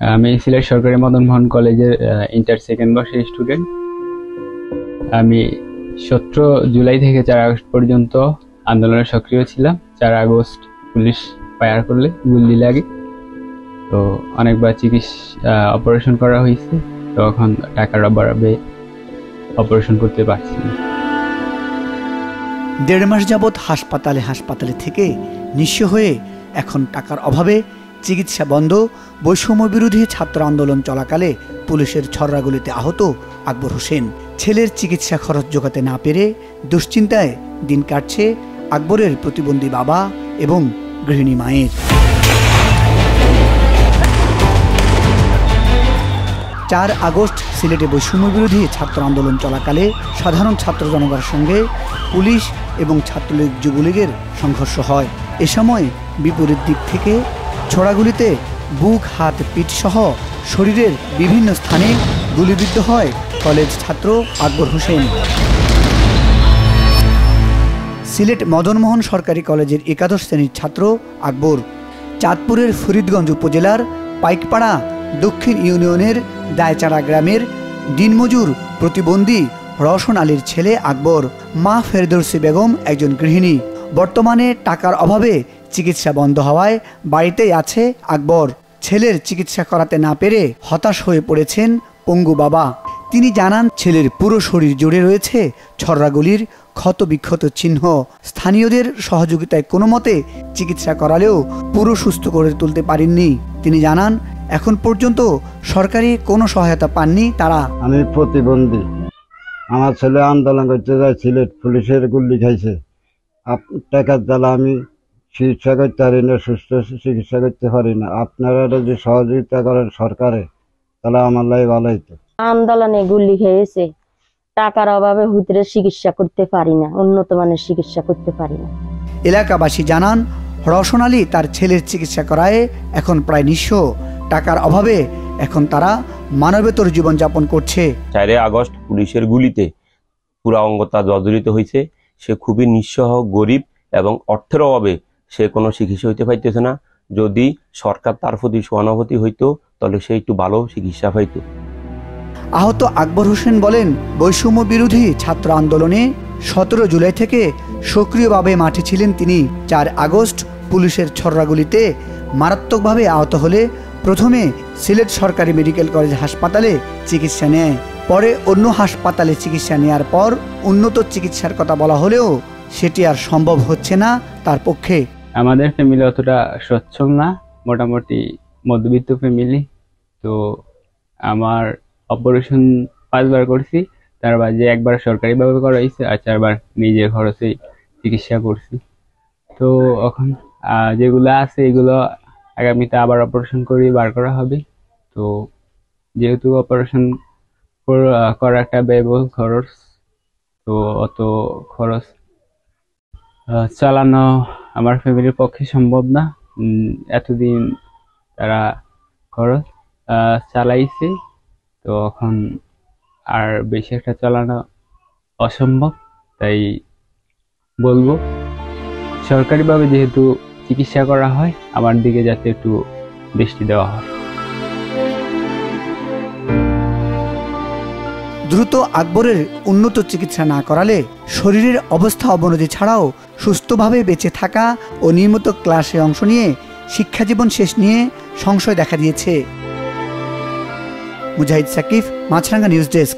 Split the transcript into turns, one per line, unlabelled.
আমি সিলেট সরকারি মদন মোহন কলেজের ইন্টার সেকেন্ড বর্ষের স্টুডেন্ট। আমি 17 জুলাই থেকে 4 আগস্ট পর্যন্ত আন্দোলনে সক্রিয় ছিলাম। 4 আগস্ট পুলিশ ফায়ার করলে গুলি লাগে, তো অনেকবার চিকিৎসা অপারেশন করা হয়েছে, তখন টাকার অভাবে অপারেশন করতে পারছি না।
1.5 মাস যাবৎ হাসপাতালে থেকে নিঃস্ব হয়ে এখন টাকার অভাবে চিকিৎসা বন্ধ। বৈষম্য বিরোধী ছাত্র আন্দোলন চলাকালে পুলিশের ছররাগুলিতে আহত আকবর হোসেন। ছেলের চিকিৎসা খরচ জোগাতে না পেরে দুশ্চিন্তায় দিন কাটছে আকবরের প্রতিবন্ধী বাবা এবং গৃহিণী মায়ের। 4 আগস্ট সিলেটে বৈষম্য বিরোধী ছাত্র আন্দোলন চলাকালে সাধারণ ছাত্র জনগণের সঙ্গে পুলিশ এবং ছাত্রলীগ যুবলীগের সংঘর্ষ হয়। এ সময় বিপরীত দিক থেকে ছোড়াগুলিতে বুক, হাত, পিঠ সহ শরীরের বিভিন্ন স্থানে গুলিবিদ্ধ হয় কলেজ ছাত্র আকবর হোসেন। সিলেট মদন মোহন সরকারি কলেজের একাদশ শ্রেণীর ছাত্র আকবর চাঁদপুরের ফরিদগঞ্জ উপজেলার পাইকপাড়া দক্ষিণ ইউনিয়নের দায়চারা গ্রামের দিনমজুর প্রতিবন্ধী রওশন আলীর ছেলে আকবর। মা ফেরদৌসী বেগম একজন গৃহিণী। বর্তমানে টাকার অভাবে চিকিৎসা বন্ধ হওয়ায় বাড়িতেই আছে আকবর। ছেলের চিকিৎসা করাতে না পেরে হতাশ হয়ে পড়েছেন পঙ্গু বাবা। তিনি জানান, ছেলের পুরো শরীর জুড়ে রয়েছে ছররাগুলির ক্ষত বিক্ষত চিহ্ন। স্থানীয়দের সহযোগিতায় কোনো মতে চিকিৎসা করালেও পুরো সুস্থ করে তুলতে পারেননি। তিনি জানান, এখন পর্যন্ত সরকারি কোনো সহায়তা পাননি তারা।
আমি প্রতিবন্ধী, আমার ছেলে আন্দোলন করতে যায়, সিলেট পুলিশের গুলি খাইছে। টাকার জ্বালা আমি চিকিৎসা করতে পারি না, সুস্থ চিকিৎসা করতে পারি না। আপনারা যদি সহযোগিতা করেন সরকারে, তাহলে আমার লাগে ভালো হইতো।
আন্দোলনে গুলি খেয়েছে, টাকার অভাবে হুতরে চিকিৎসা করতে পারি না, উন্নত মানের চিকিৎসা করতে পারি না।
এলাকাবাসী জানান, রওশন আলী তার ছেলের চিকিৎসা করায় এখন প্রায় নিঃস্ব। টাকার অভাবে এখন তারা মানবেতর জীবনযাপন করছে।
4 আগস্ট পুলিশের গুলিতে পুরা অঙ্গতা জর্জরিত হয়েছে। সে খুবই নিঃসহ, গরিব এবং অর্থের অভাবে সে কোনো চিকিৎসা হইতে পাইতেছে না। যদি সরকার তার প্রতি সহানুভূতি হইতো, তাহলে সে একটু ভালো চিকিৎসা পাইতো।
আহত আকবর হোসেন বলেন, বৈষম্য বিরোধী ছাত্র আন্দোলনে 17 জুলাই থেকে সক্রিয়ভাবে মাঠে ছিলেন তিনি। 4 আগস্ট পুলিশের ছররাগুলিতে মারাত্মকভাবে আহত হলে প্রথমে সিলেট সরকারি মেডিকেল কলেজ হাসপাতালে চিকিৎসা নেয়। পরে অন্য হাসপাতালে চিকিৎসা নেয়ার পর উন্নত চিকিৎসার কথা বলা হলেও সেটি আর সম্ভব হচ্ছে না তার পক্ষে।
আমাদের ফ্যামিলি অতটা সচ্ছল না, মোটামুটি মধ্যবিত্ত ফ্যামিলি। তো আমার অপারেশন 5 বার করছি, তার বাদে 1 বার সরকারিভাবে করা হয়েছে, আর 4 বার নিজের খরচেই চিকিৎসা করছি। তো এখন যেগুলো আছে এগুলো আগামীতে আবার অপারেশন করে বার করা হবে। তো যেহেতু অপারেশন করা একটা ব্যয়বহুল খরচ, তো অত খরচ চালানো আমার ফ্যামিলির পক্ষে সম্ভব না। এতদিন তারা খরচ চালাইছে, তো এখন আর বেশি একটা চালানো অসম্ভব। তাই বলবো, সরকারিভাবে যেহেতু চিকিৎসা করা হয়, আমার দিকে যাতে একটু দৃষ্টি দেওয়া হয়।
দ্রুত আকবরের উন্নত চিকিৎসা না করালে শরীরের অবস্থা অবনতি ছাড়াও সুস্থভাবে বেঁচে থাকা ও নিয়মিত ক্লাসে অংশ নিয়ে শিক্ষাজীবন শেষ নিয়ে সংশয় দেখা দিয়েছে। মুজাহিদ সাকিব, মাছরাঙ্গা নিউজ ডেস্ক।